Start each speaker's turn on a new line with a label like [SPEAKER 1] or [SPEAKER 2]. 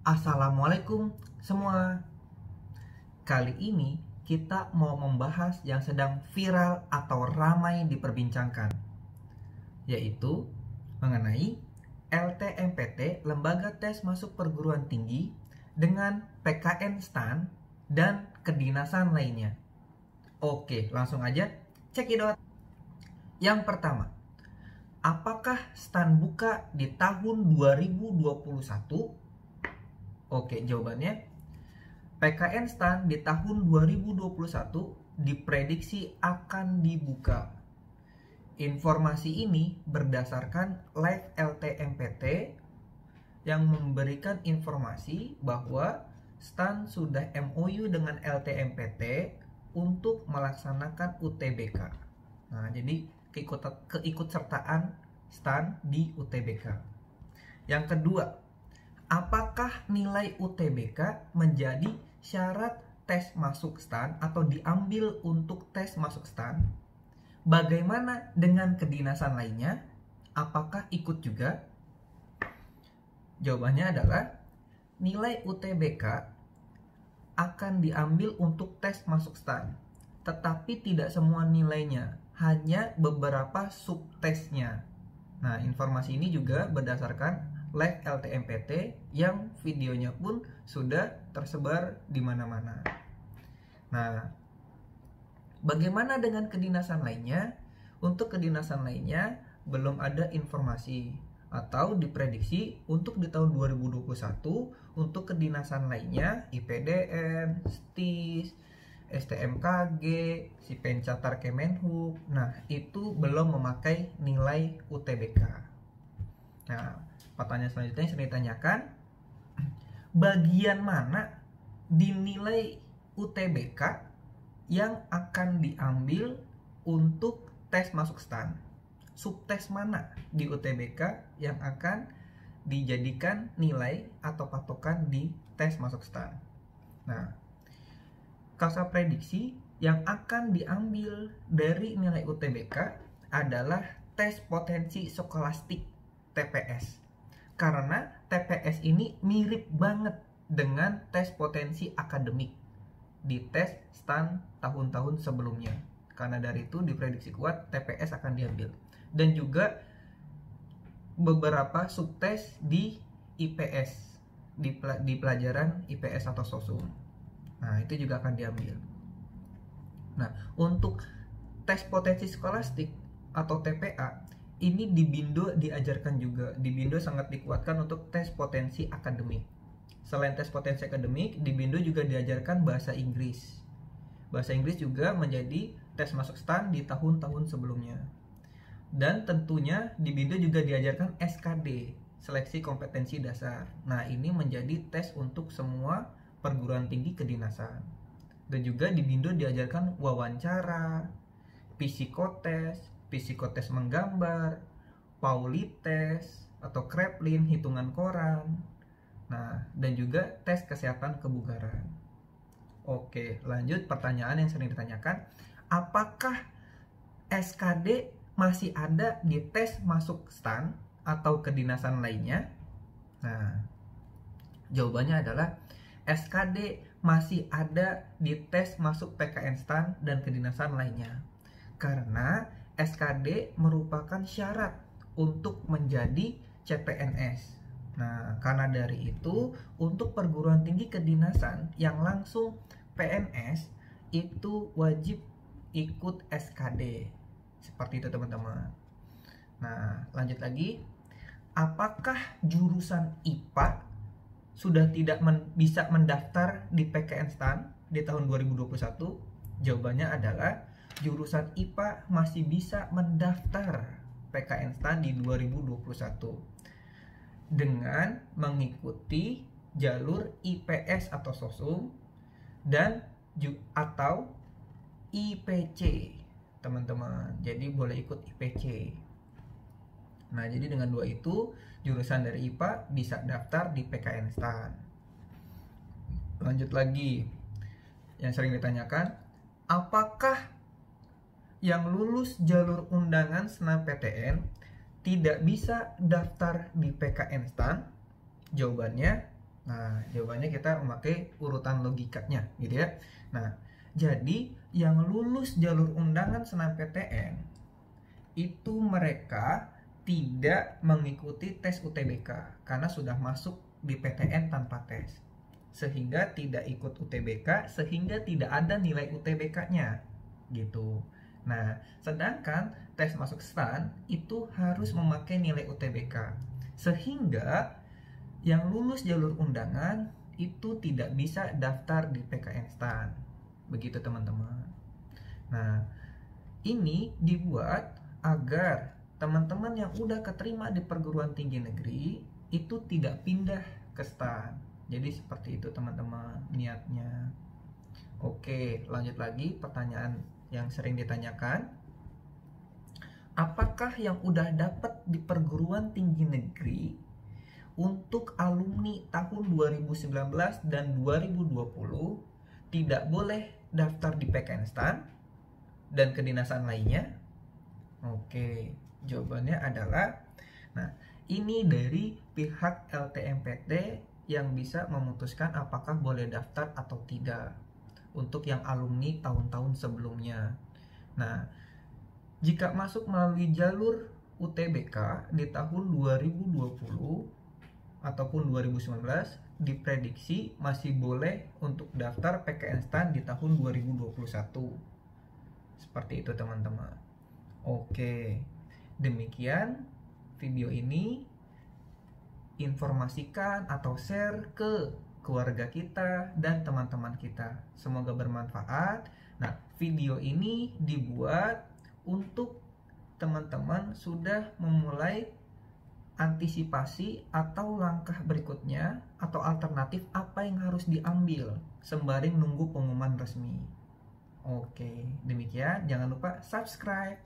[SPEAKER 1] Assalamualaikum semua. Kali ini kita mau membahas yang sedang viral atau ramai diperbincangkan, yaitu mengenai LTMPT, Lembaga Tes Masuk Perguruan Tinggi, dengan PKN STAN dan kedinasan lainnya. Oke, langsung aja cekidot. Yang pertama, apakah STAN buka di tahun 2021? Oke, jawabannya PKN STAN di tahun 2021 diprediksi akan dibuka. Informasi ini berdasarkan Live LTMPT yang memberikan informasi bahwa STAN sudah MOU dengan LTMPT untuk melaksanakan UTBK. Nah, jadi keikutsertaan STAN di UTBK. Yang kedua, apakah nilai UTBK menjadi syarat tes masuk STAN atau diambil untuk tes masuk STAN? Bagaimana dengan kedinasan lainnya? Apakah ikut juga? Jawabannya adalah nilai UTBK akan diambil untuk tes masuk STAN, tetapi tidak semua nilainya, hanya beberapa subtesnya. Nah, informasi ini juga berdasarkan Live LTMPT yang videonya pun sudah tersebar di mana-mana. Nah, bagaimana dengan kedinasan lainnya? Untuk kedinasan lainnya belum ada informasi atau diprediksi untuk di tahun 2021 untuk kedinasan lainnya IPDN, STIS, STMKG, Sipencatar Kemenhub. Nah, itu belum memakai nilai UTBK. Nah, pertanyaan selanjutnya yang sering ditanyakan, bagian mana dinilai UTBK yang akan diambil untuk tes masuk STAN? Subtes mana di UTBK yang akan dijadikan nilai atau patokan di tes masuk STAN? Nah, kasa prediksi yang akan diambil dari nilai UTBK adalah tes potensi skolastik TPS. Karena TPS ini mirip banget dengan tes potensi akademik di tes STAN tahun-tahun sebelumnya. Karena dari itu diprediksi kuat TPS akan diambil. Dan juga beberapa subtes di IPS, di pelajaran IPS atau sosum. Nah, itu juga akan diambil. Nah, untuk tes potensi skolastik atau TPA, ini di Bindo diajarkan juga. Di Bindo sangat dikuatkan untuk tes potensi akademik. Selain tes potensi akademik, di Bindo juga diajarkan bahasa Inggris. Bahasa Inggris juga menjadi tes masuk STAN di tahun-tahun sebelumnya. Dan tentunya di Bindo juga diajarkan SKD, seleksi kompetensi dasar. Nah, ini menjadi tes untuk semua perguruan tinggi kedinasan. Dan juga di Bindo diajarkan wawancara, psikotes menggambar, Paulites atau Kraepelin, hitungan koran. Nah, dan juga tes kesehatan kebugaran. Oke, lanjut pertanyaan yang sering ditanyakan, apakah SKD masih ada di tes masuk STAN atau kedinasan lainnya? Nah, jawabannya adalah SKD masih ada di tes masuk PKN STAN dan kedinasan lainnya. Karena SKD merupakan syarat untuk menjadi CPNS. Nah, karena dari itu, untuk perguruan tinggi kedinasan yang langsung PNS itu wajib ikut SKD. Seperti itu, teman-teman. Nah, lanjut lagi. Apakah jurusan IPA sudah tidak bisa mendaftar di PKN STAN di tahun 2021? Jawabannya adalah jurusan IPA masih bisa mendaftar PKN STAN di 2021 dengan mengikuti jalur IPS atau sosum dan atau IPC, teman-teman. Jadi boleh ikut IPC. Nah, jadi dengan dua itu jurusan dari IPA bisa daftar di PKN STAN. Lanjut lagi, yang sering ditanyakan, apakah yang lulus jalur undangan SNMPTN tidak bisa daftar di PKN STAN? Jawabannya Nah, jawabannya kita memakai urutan logikanya gitu ya. Nah, jadi yang lulus jalur undangan SNMPTN itu mereka tidak mengikuti tes UTBK karena sudah masuk di PTN tanpa tes. Sehingga tidak ikut UTBK, sehingga tidak ada nilai UTBK-nya gitu. Nah, sedangkan tes masuk STAN itu harus memakai nilai UTBK. Sehingga yang lulus jalur undangan itu tidak bisa daftar di PKN STAN. Begitu teman-teman. Nah, ini dibuat agar teman-teman yang udah keterima di perguruan tinggi negeri itu tidak pindah ke STAN. Jadi seperti itu teman-teman niatnya. Oke, lanjut lagi pertanyaan yang sering ditanyakan. Apakah yang udah dapat di perguruan tinggi negeri untuk alumni tahun 2019 dan 2020 tidak boleh daftar di PKN STAN dan kedinasan lainnya? Oke, jawabannya adalah, nah ini dari pihak LTMPT yang bisa memutuskan apakah boleh daftar atau tidak untuk yang alumni tahun-tahun sebelumnya. Nah, jika masuk melalui jalur UTBK di tahun 2020 ataupun 2019, diprediksi masih boleh untuk daftar PKN STAN di tahun 2021. Seperti itu teman-teman. Oke, demikian video ini. Informasikan atau share ke keluarga kita dan teman-teman kita. Semoga bermanfaat. Nah, video ini dibuat untuk teman-teman sudah memulai antisipasi atau langkah berikutnya atau alternatif apa yang harus diambil sembari menunggu pengumuman resmi. Oke, demikian. Jangan lupa subscribe.